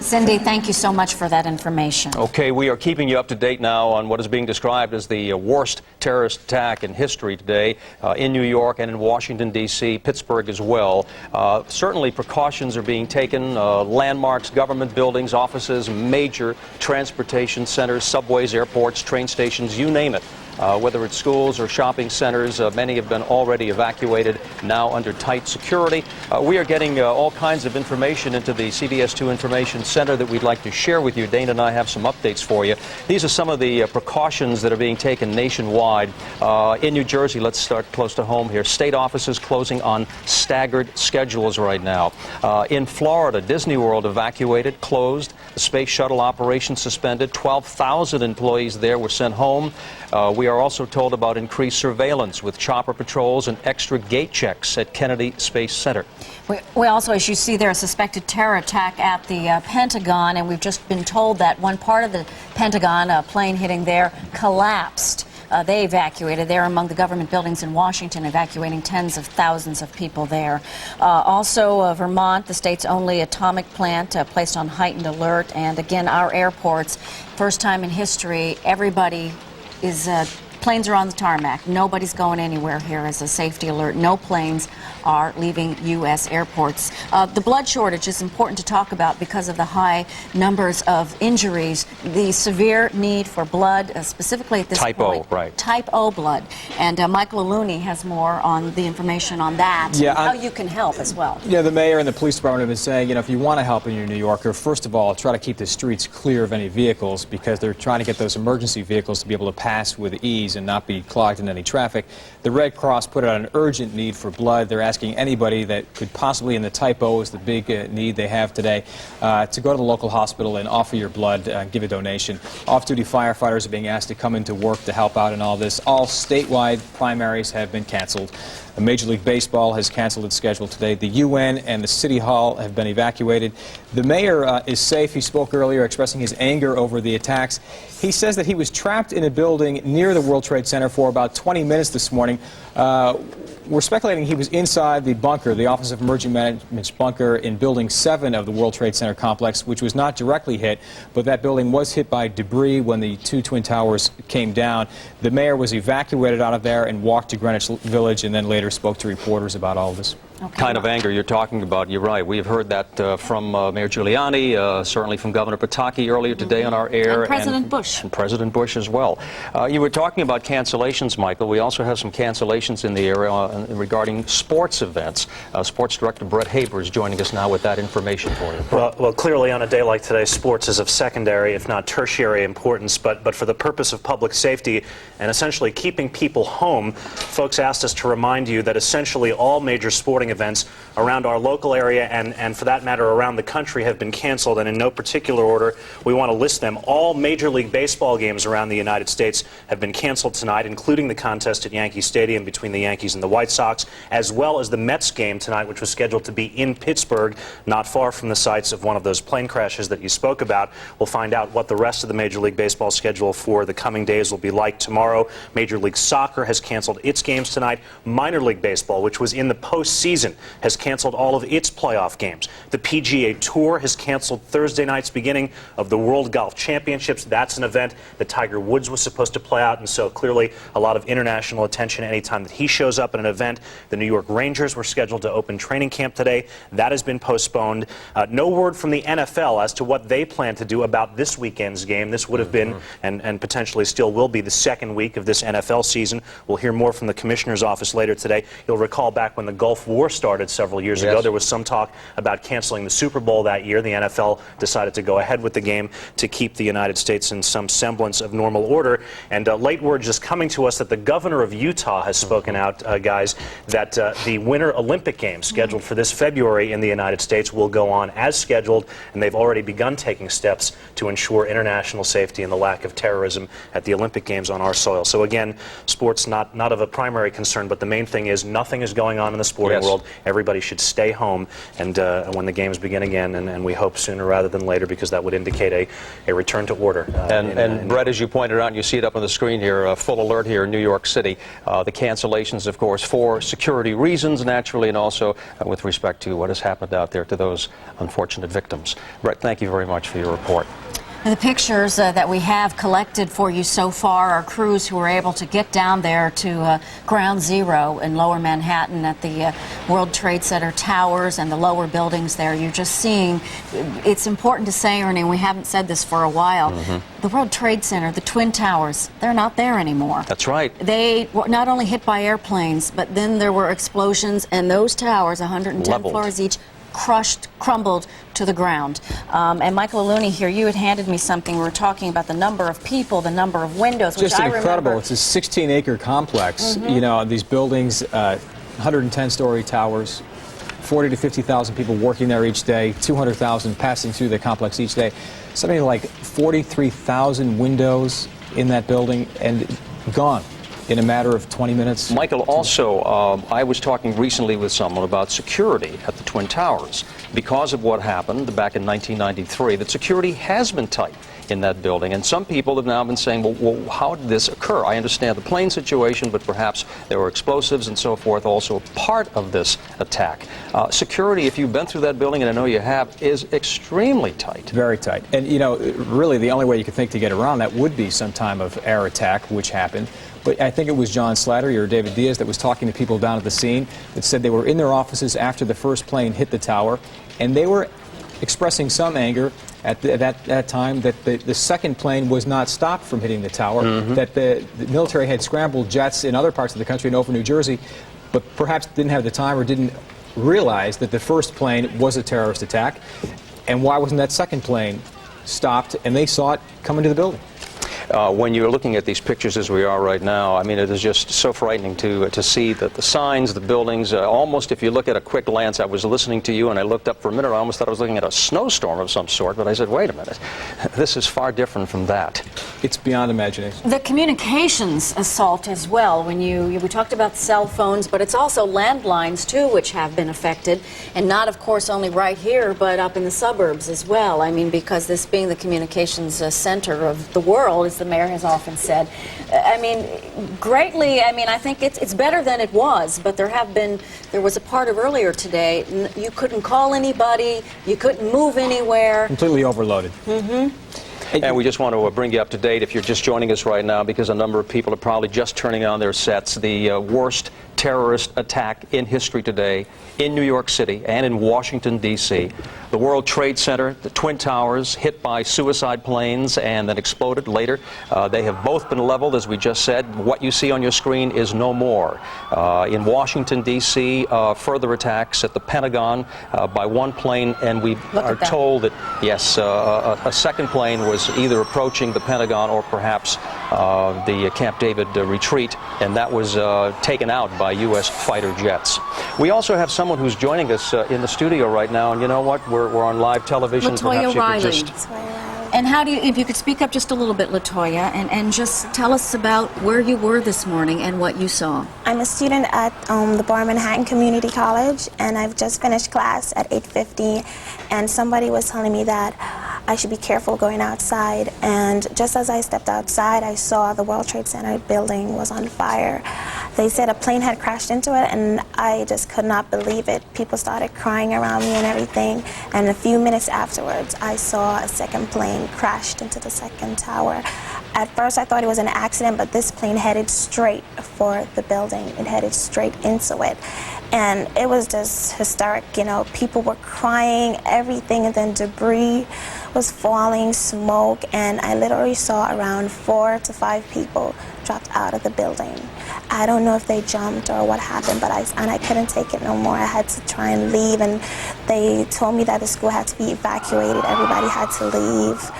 Cindy, thank you so much for that information. Okay, we are keeping you up to date now on what is being described as the worst terrorist attack in history today in New York and in Washington, D.C., Pittsburgh as well. Certainly precautions are being taken. Landmarks, government buildings, offices, major transportation centers, subways, airports, train stations, you name it. Whether it's schools or shopping centers, many have been already evacuated, now under tight security. We are getting all kinds of information into the CBS 2 Information Center that we'd like to share with you. Dana and I have some updates for you. These are some of the precautions that are being taken nationwide. In New Jersey, let's start close to home here. State offices closing on staggered schedules right now. In Florida, Disney World evacuated, closed. The space shuttle operation suspended. 12,000 employees there were sent home. We are also told about increased surveillance with chopper patrols and extra gate checks at Kennedy Space Center. We also, as you see there, a suspected terror attack at the Pentagon, and we've just been told that one part of the Pentagon, a plane hitting there, collapsed. They evacuated. They're among the government buildings in Washington, evacuating tens of thousands of people there. Also, Vermont, the state's only atomic plant, placed on heightened alert. And again, our airports, first time in history, everybody is, planes are on the tarmac. Nobody's going anywhere here as a safety alert. No planes are leaving U.S. airports. The blood shortage is important to talk about because of the high numbers of injuries, the severe need for blood, specifically at this point. Type O, right. Type O blood. And Michael Looney has more on the information on that, and how you can help as well. Yeah, the mayor and the police department have been saying, if you want to help in your New Yorker, first of all, try to keep the streets clear of any vehicles, because they're trying to get those emergency vehicles to be able to pass with ease and not be clogged in any traffic. The Red Cross put out an urgent need for blood. They're asking anybody that could possibly, in the type O is the big need they have today, to go to the local hospital and offer your blood, give a donation. Off-duty firefighters are being asked to come into work to help out in all this. All statewide primaries have been canceled. Major League Baseball has canceled its schedule today. The UN and the City Hall have been evacuated. The mayor is safe. He spoke earlier expressing his anger over the attacks. He says that he was trapped in a building near the World Trade Center for about 20 minutes this morning. We're speculating he was inside the bunker, the Office of Emergency Management's bunker in Building 7 of the World Trade Center complex, which was not directly hit, but that building was hit by debris when the two Twin Towers came down. The mayor was evacuated out of there and walked to Greenwich Village, and then later spoke to reporters about all of this. Okay. Kind of anger you're talking about, you're right. We have heard that from Mayor Giuliani, certainly from Governor Pataki earlier today on our air. And President Bush. And President Bush as well. You were talking about cancellations, Michael. We also have some cancellations in the area regarding sports events. Sports Director Brett Haber is joining us now with that information for you. Well, clearly on a day like today, sports is of secondary, if not tertiary importance, but for the purpose of public safety and essentially keeping people home, folks asked us to remind you that essentially all major sporting events around our local area and for that matter around the country have been canceled, and in no particular order we want to list them. All Major League Baseball games around the United States have been canceled tonight, including the contest at Yankee Stadium between the Yankees and the White Sox, as well as the Mets game tonight, which was scheduled to be in Pittsburgh, not far from the sites of one of those plane crashes that you spoke about. We'll find out what the rest of the Major League Baseball schedule for the coming days will be like tomorrow. Major League Soccer has canceled its games tonight. Minor League Baseball, which was in the postseason, has canceled all of its playoff games. The PGA Tour has canceled Thursday night's beginning of the World Golf Championships. That's an event that Tiger Woods was supposed to play out, and so clearly a lot of international attention anytime that he shows up at an event. The New York Rangers were scheduled to open training camp today. That has been postponed. No word from the NFL as to what they plan to do about this weekend's game. This would have been, and potentially still will be, the second week of this NFL season. We'll hear more from the commissioner's office later today. You'll recall back when the Gulf War started several years ago, there was some talk about canceling the Super Bowl that year. The NFL decided to go ahead with the game to keep the United States in some semblance of normal order. And late word just coming to us that the governor of Utah has spoken out, guys, that the Winter Olympic Games scheduled for this February in the United States will go on as scheduled, and they've already begun taking steps to ensure international safety and the lack of terrorism at the Olympic Games on our soil. So again, sports not of a primary concern, but the main thing is nothing is going on in the sporting world world. Everybody should stay home and when the games begin again, and we hope sooner rather than later, because that would indicate a return to order. And Brett, as you pointed out, and you see it up on the screen here, full alert here in New York City. The cancellations, of course, for security reasons, naturally, and also with respect to what has happened out there to those unfortunate victims. Brett, thank you very much for your report. The pictures that we have collected for you so far are crews who were able to get down there to Ground Zero in Lower Manhattan at the World Trade Center towers and the lower buildings there. You're just seeing, it's important to say, Ernie, and we haven't said this for a while, the World Trade Center, the Twin Towers, they're not there anymore. That's right. They were not only hit by airplanes, but then there were explosions, and those towers, 110 Leveled. floors each, crumbled to the ground. And Michael Looney here, you had handed me something. We were talking about the number of people, the number of windows, which Just I incredible. remember. It's a 16-acre complex. You know, these buildings, 110-story towers, 40 to 50,000 people working there each day, 200,000 passing through the complex each day. Something like 43,000 windows in that building, and gone in a matter of 20 minutes. Michael, also, I was talking recently with someone about security at the Twin Towers. Because of what happened back in 1993, that security has been tight in that building. And some people have now been saying, well, how did this occur? I understand the plane situation, but perhaps there were explosives and so forth also part of this attack. Security, if you've been through that building, and I know you have, is extremely tight. Very tight. And, you know, really the only way you could think to get around that would be some time of air attack, which happened. But I think it was John Slattery or David Diaz that was talking to people down at the scene that said they were in their offices after the first plane hit the tower, and they were expressing some anger at that time that the second plane was not stopped from hitting the tower, that the military had scrambled jets in other parts of the country and over New Jersey, but perhaps didn't have the time or didn't realize that the first plane was a terrorist attack. And why wasn't that second plane stopped and they saw it come into the building? When you're looking at these pictures as we are right now, I mean, it is just so frightening to see that the signs, the buildings, almost if you look at a quick glance, I was listening to you and I looked up for a minute, I almost thought I was looking at a snowstorm of some sort, but I said, wait a minute, this is far different from that. It's beyond imagination. The communications assault as well. When we talked about cell phones, but it's also landlines too, which have been affected, and not, of course, only right here, but up in the suburbs as well. I mean, because this being the communications center of the world, as the mayor has often said. I mean, greatly, I mean, I think it's better than it was, but there was a part of earlier today, you couldn't call anybody, you couldn't move anywhere. Completely overloaded. And we just want to bring you up to date if you're just joining us right now, because a number of people are probably just turning on their sets. The worst terrorist attack in history today in New York City and in Washington, D.C. The World Trade Center, the Twin Towers, hit by suicide planes and then exploded later. They have both been leveled, as we just said. What you see on your screen is no more. In Washington, D.C., further attacks at the Pentagon by one plane, and we are told that, yes, a second plane was either approaching the Pentagon or perhaps the Camp David retreat, and that was taken out by U.S. fighter jets. We also have someone who's joining us in the studio right now, and you know what? We're on live television. Latoya Riley. Just... And how do you, if you could speak up just a little bit, Latoya, and just tell us about where you were this morning and what you saw. I'm a student at the Lower Manhattan Community College, and I've just finished class at 8:50, and somebody was telling me that I should be careful going outside, and just as I stepped outside, I saw the World Trade Center building was on fire. They said a plane had crashed into it, and I just could not believe it. People started crying around me and everything, and a few minutes afterwards, I saw a second plane crashed into the second tower. At first, I thought it was an accident, but this plane headed straight for the building. It headed straight into it. And it was just hysteric, you know, people were crying, everything, and then debris was falling, smoke, and I literally saw around 4 to 5 people dropped out of the building. I don't know if they jumped or what happened, but I couldn't take it no more. I had to try and leave, and they told me that the school had to be evacuated. Everybody had to leave.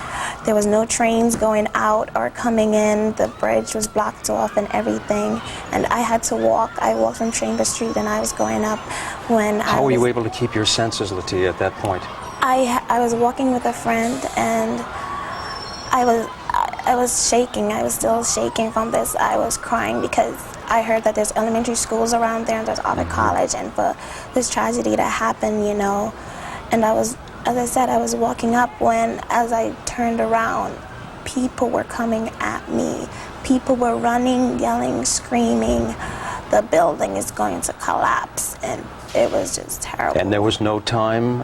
There was no trains going out or coming in. The bridge was blocked off and everything. And I had to walk. I walked from Chambers Street, and I was going up when How were you able to keep your senses, Latoya, at that point? I was walking with a friend, and I was shaking. I was still shaking from this. I was crying because I heard that there's elementary schools around there and there's other college, and for this tragedy to happen, you know, and I was, as I said, I was walking up when, as I turned around, people were coming at me. People were running, yelling, screaming, the building is going to collapse, and it was just terrible. And there was no time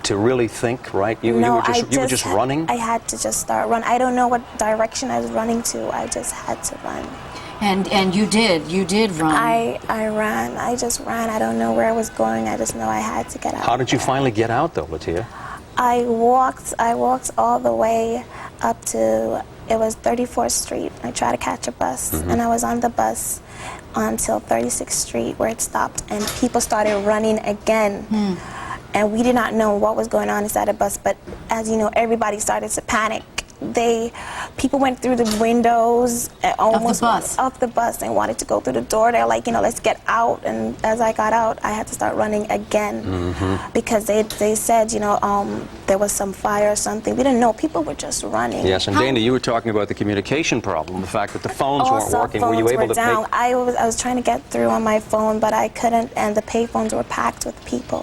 to really think, right? You were just running? I had to just start running. I don't know what direction I was running to. I just had to run. And you did run. I ran. I just ran. I don't know where I was going. I just know I had to get out. How did you finally get out, though, Latia? I walked all the way up to, it was 34th Street. I tried to catch a bus, and I was on the bus until 36th Street where it stopped, and people started running again. And we did not know what was going on inside the bus, but as you know, everybody started to panic. People went through the windows of the bus and wanted to go through the door. They're like, you know, let's get out. And as I got out, I had to start running again because they said, you know, there was some fire or something. We didn't know. People were just running. Yes, and Dana, you were talking about the communication problem, the fact that the phones weren't working. Were you able to down. I was trying to get through on my phone, but I couldn't, and the payphones were packed with people.